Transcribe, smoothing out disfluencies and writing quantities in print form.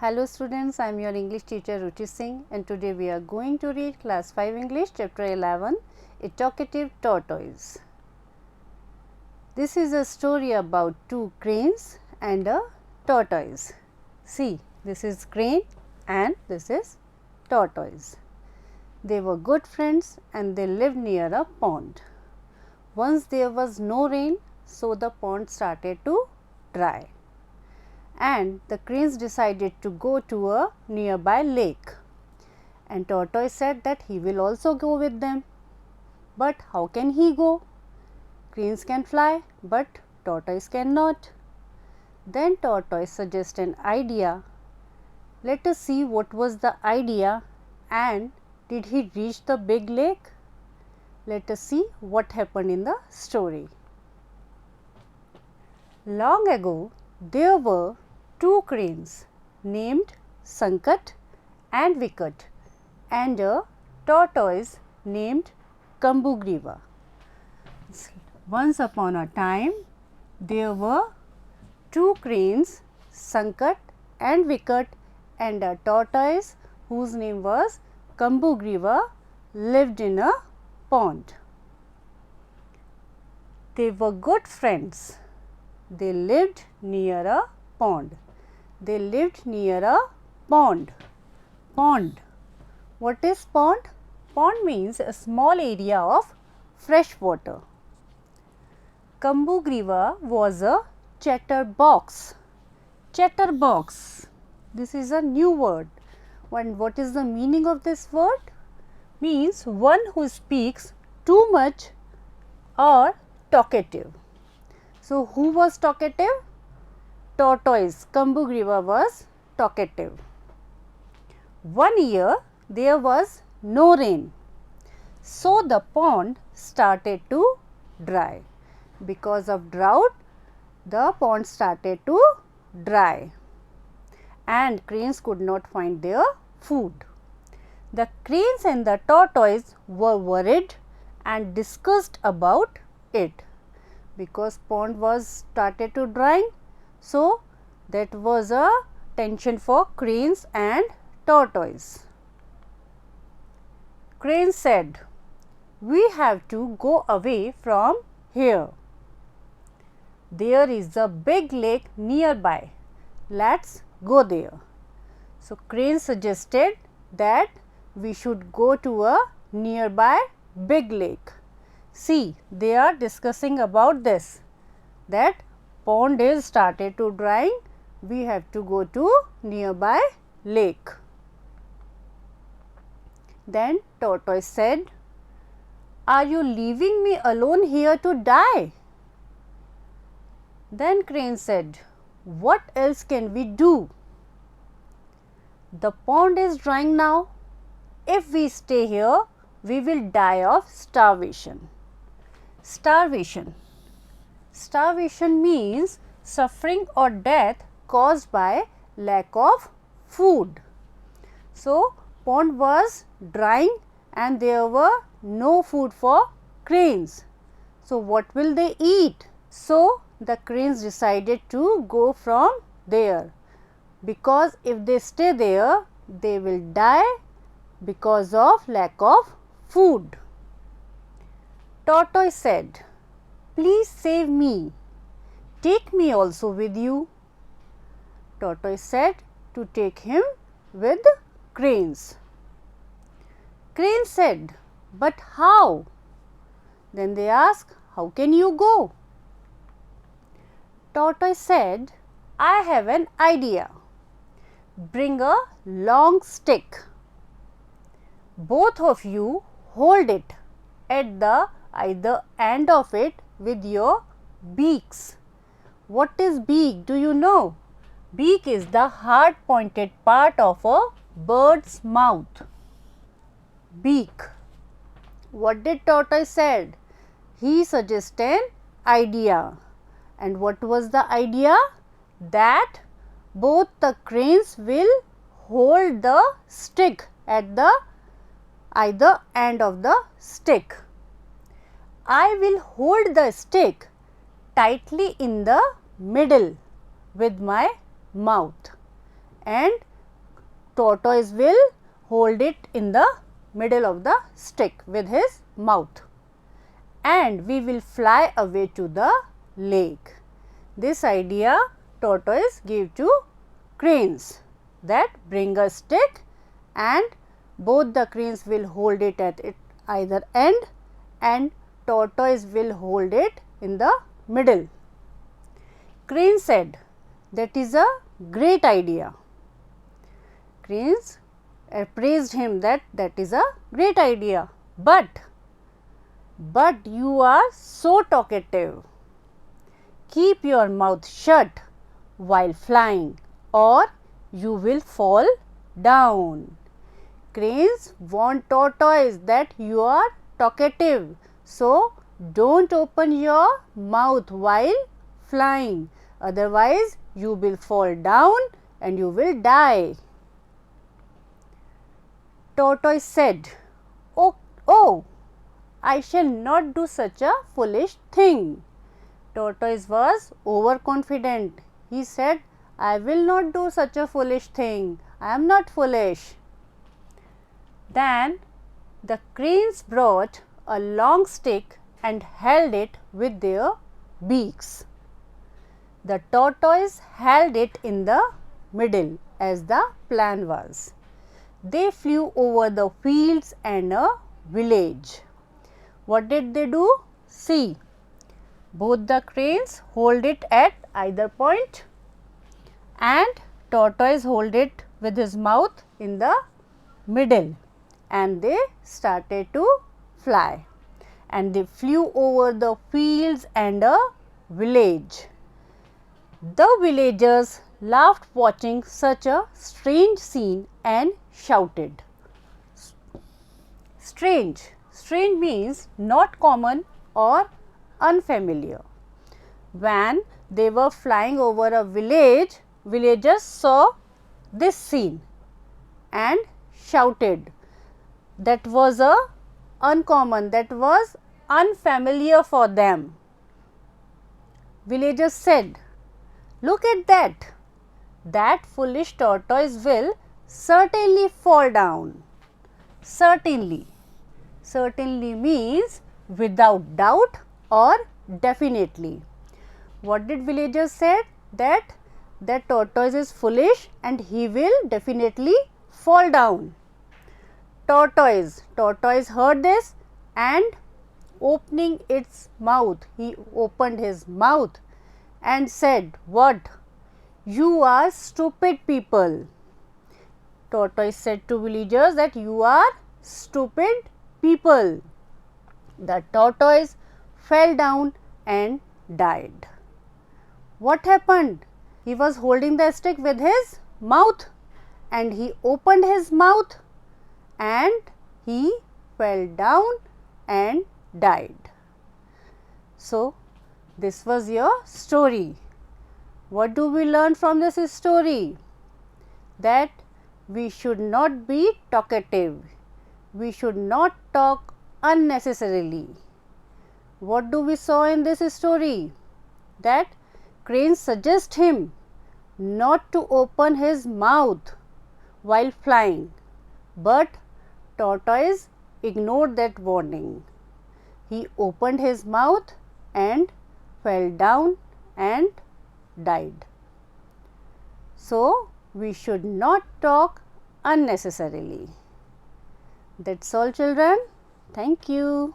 Hello students, I am your English teacher Ruchi Singh and today we are going to read class 5 English chapter 11, A Talkative Tortoise. This is a story about two cranes and a tortoise. See, this is crane and this is tortoise. They were good friends and they lived near a pond. Once there was no rain, so the pond started to dry. And the cranes decided to go to a nearby lake, and tortoise said that he will also go with them. But how can he go? Cranes can fly, but tortoise cannot. Then tortoise suggested an idea. Let us see what was the idea and did he reach the big lake? Let us see what happened in the story. Long ago, there were two cranes named Sankat and Vikat and a tortoise named Kambugriva. Once upon a time, there were two cranes Sankat and Vikat and a tortoise whose name was Kambugriva lived in a pond. They were good friends. They lived near a pond. They lived near a pond. Pond. What is pond? Pond means a small area of fresh water. Kambugriva was a chatterbox. Chatterbox. This is a new word. And what is the meaning of this word? Means one who speaks too much or talkative. So, who was talkative? Tortoise, Kambugriva was talkative. One year there was no rain, so the pond started to dry. Because of drought, the pond started to dry and cranes could not find their food. The cranes and the tortoise were worried and discussed about it. Because pond was started to drying, so that was a tension for cranes and tortoise. Crane said, "We have to go away from here. There is a big lake nearby. Let's go there." So, crane suggested that we should go to a nearby big lake. See, they are discussing about this, that pond is started to drying, we have to go to nearby lake. Then tortoise said, "Are you leaving me alone here to die?" Then crane said, "What else can we do? The pond is drying now. If we stay here, we will die of starvation." Starvation. Starvation means suffering or death caused by lack of food. So, pond was drying and there were no food for cranes. So, what will they eat? So, the cranes decided to go from there, because if they stay there, they will die because of lack of food. Tortoise said, "Please save me. Take me also with you." Tortoise said to take him with cranes. Crane said, "But how?" Then they asked, "How can you go?" Tortoise said, "I have an idea. Bring a long stick. Both of you hold it at the either end of it with your beaks." What is beak? Do you know? Beak is the hard pointed part of a bird's mouth. Beak. What did tortoise said? He suggested an idea. And what was the idea? That both the cranes will hold the stick at the either end of the stick. I will hold the stick tightly in the middle with my mouth and tortoise will hold it in the middle of the stick with his mouth, and we will fly away to the lake. This idea tortoise gave to cranes, that bring a stick and both the cranes will hold it at either end and tortoise will hold it in the middle. Crane said, that is a great idea. Cranes praised him that is a great idea, but you are so talkative. Keep your mouth shut while flying or you will fall down. Cranes warned tortoise that you are talkative, so don't open your mouth while flying, otherwise you will fall down and you will die. Tortoise said, oh, I shall not do such a foolish thing. Tortoise was overconfident. He said, I will not do such a foolish thing. I am not foolish. Then the cranes brought a long stick and held it with their beaks. The tortoise held it in the middle as the plan was. They flew over the fields and a village. What did they do? See, both the cranes hold it at either point and tortoise hold it with his mouth in the middle, and they started to fly, and they flew over the fields and a village. The villagers laughed watching such a strange scene and shouted. Strange means not common or unfamiliar. When they were flying over a village, villagers saw this scene and shouted. That was uncommon, that was unfamiliar for them. Villagers said, look at that, that foolish tortoise will certainly fall down. Certainly means without doubt or definitely. What did villagers say? That tortoise is foolish and he will definitely fall down. Tortoise heard this and opening its mouth, he opened his mouth and said, what? You are stupid people. Tortoise said to villagers that you are stupid people. The tortoise fell down and died. What happened? He was holding the stick with his mouth and he opened his mouth and he fell down and died. So, this was your story. What do we learn from this story? That we should not be talkative. We should not talk unnecessarily. What do we saw in this story? That cranes suggest him not to open his mouth while flying, but tortoise ignored that warning. He opened his mouth and fell down and died. So, we should not talk unnecessarily. That's all, children. Thank you.